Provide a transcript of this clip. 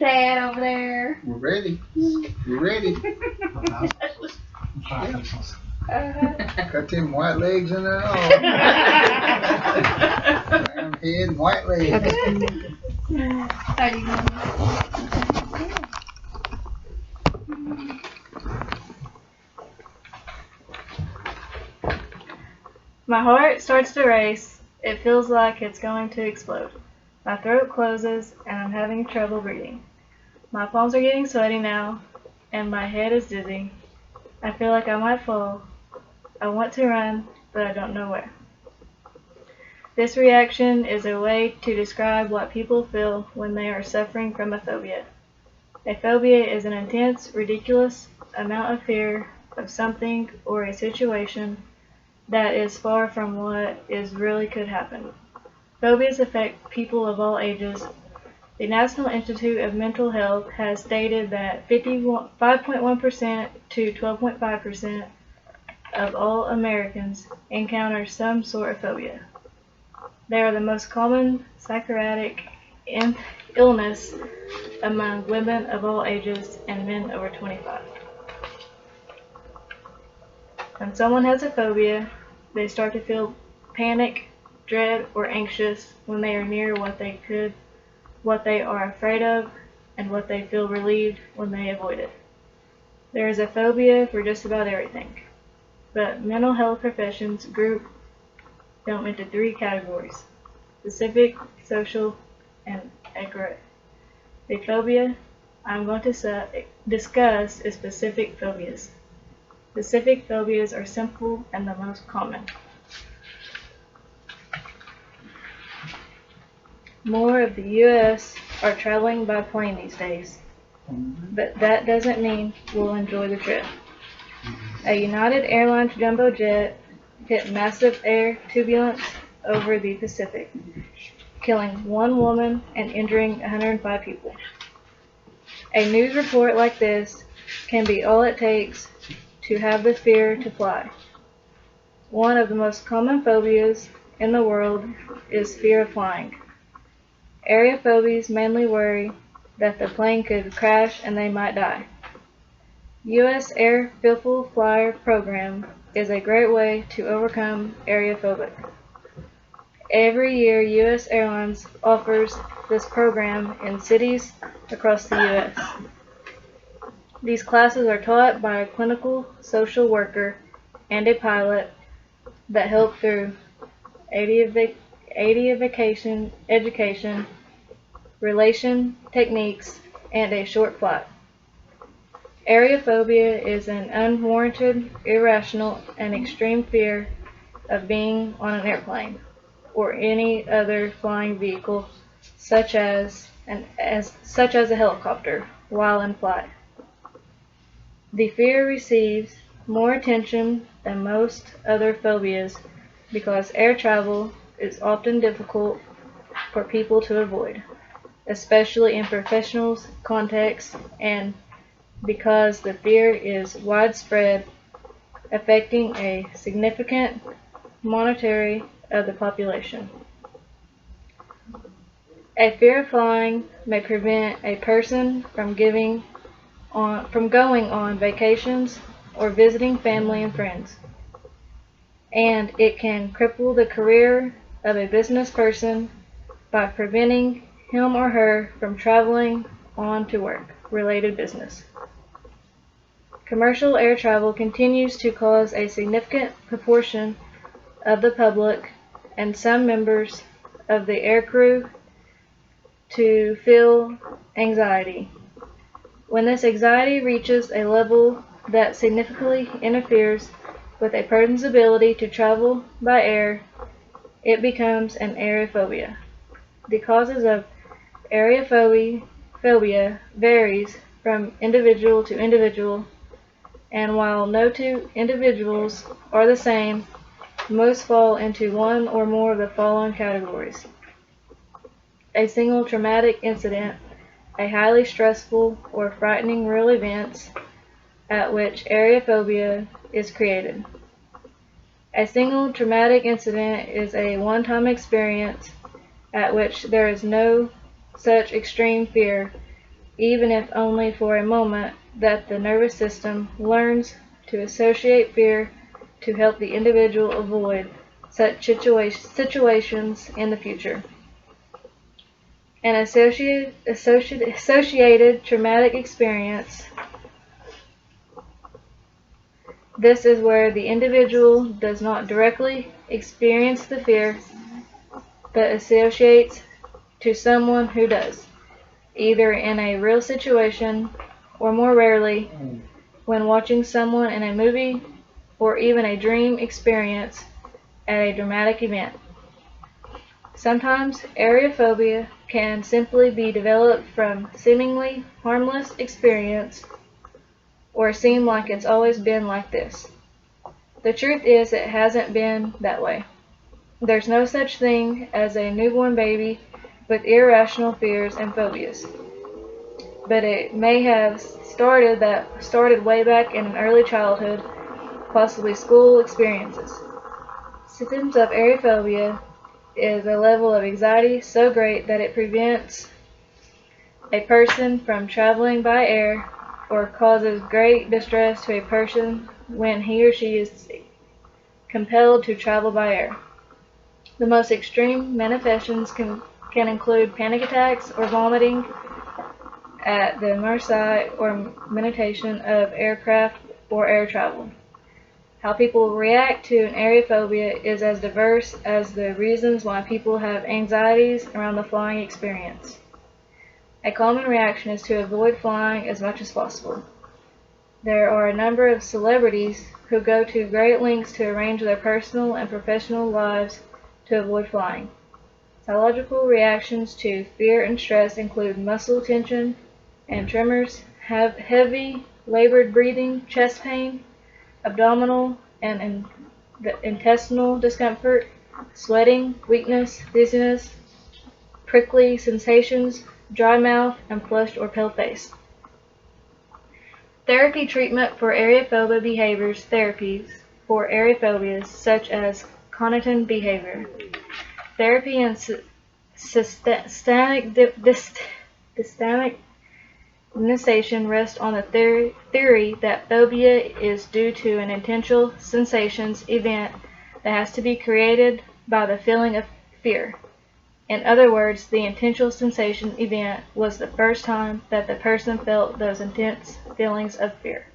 Dad over there. We're ready. We're ready. Cut them white legs in there all. Brown head and white legs. How you going? My heart starts to race. It feels like it's going to explode. My throat closes and I'm having trouble breathing. My palms are getting sweaty now and my head is dizzy. I feel like I might fall. I want to run, but I don't know where. This reaction is a way to describe what people feel when they are suffering from a phobia. A phobia is an intense, ridiculous amount of fear of something or a situation that is far from what is really could happen. Phobias affect people of all ages. The National Institute of Mental Health has stated that 5.1% to 12.5% of all Americans encounter some sort of phobia. They are the most common psychiatric illness among women of all ages and men over 25. When someone has a phobia, they start to feel panic, dread, or anxious when they are near what they are afraid of, and what they feel relieved when they avoid it. There is a phobia for just about everything, but mental health professions group them into three categories: specific, social, and accurate. The phobia I'm going to discuss is specific phobias. Specific phobias are simple and the most common. More of the U.S. are traveling by plane these days, but that doesn't mean we'll enjoy the trip. A United Airlines jumbo jet hit massive air turbulence over the Pacific, killing one woman and injuring 105 people. A news report like this can be all it takes to have the fear to fly. One of the most common phobias in the world is fear of flying. Aerophobes mainly worry that the plane could crash and they might die. U.S. Air Fearful Flyer program is a great way to overcome aerophobic. Every year, U.S. Airlines offers this program in cities across the U.S. These classes are taught by a clinical social worker and a pilot that help through aviation education, relation techniques, and a short flight. Aerophobia is an unwarranted, irrational, and extreme fear of being on an airplane or any other flying vehicle, such as a helicopter, while in flight. The fear receives more attention than most other phobias because air travel is often difficult for people to avoid, especially in professional contexts, and because the fear is widespread, affecting a significant minority of the population. A fear of flying may prevent a person from going on vacations or visiting family and friends, and it can cripple the career of a business person by preventing him or her from traveling on to work-related business. Commercial air travel continues to cause a significant proportion of the public and some members of the aircrew to feel anxiety. When this anxiety reaches a level that significantly interferes with a person's ability to travel by air, it becomes an aerophobia. The causes of aerophobia varies from individual to individual, and while no two individuals are the same, most fall into one or more of the following categories: a single traumatic incident, a highly stressful or frightening real event at which aerophobia is created. A single traumatic incident is a one-time experience at which there is no such extreme fear even if only for a moment, that the nervous system learns to associate fear to help the individual avoid such situations in the future. An associated traumatic experience. This is where the individual does not directly experience the fear, but associates to someone who does, either in a real situation or more rarely when watching someone in a movie or even a dream experience at a dramatic event. Sometimes aerophobia can simply be developed from seemingly harmless experience or seem like it's always been like this. The truth is it hasn't been that way. There's no such thing as a newborn baby with irrational fears and phobias. But it may have started way back in an early childhood, possibly school experiences. Symptoms of aerophobia is a level of anxiety so great that it prevents a person from traveling by air or causes great distress to a person when he or she is compelled to travel by air. The most extreme manifestations can include panic attacks or vomiting at the mercy or manipulation of aircraft or air travel. How people react to an aerophobia is as diverse as the reasons why people have anxieties around the flying experience. A common reaction is to avoid flying as much as possible. There are a number of celebrities who go to great lengths to arrange their personal and professional lives to avoid flying. Psychological reactions to fear and stress include muscle tension and tremors, heavy labored breathing, chest pain, abdominal and intestinal discomfort, sweating, weakness, dizziness, prickly sensations, dry mouth, and flushed or pale face. Therapy treatment for aerophobia behaviors. Therapies for aerophobias such as cognitive behavior therapy and systemic initiation rest on the theory that phobia is due to an intentional sensations event that has to be created by the feeling of fear. In other words, the intentional sensation event was the first time that the person felt those intense feelings of fear.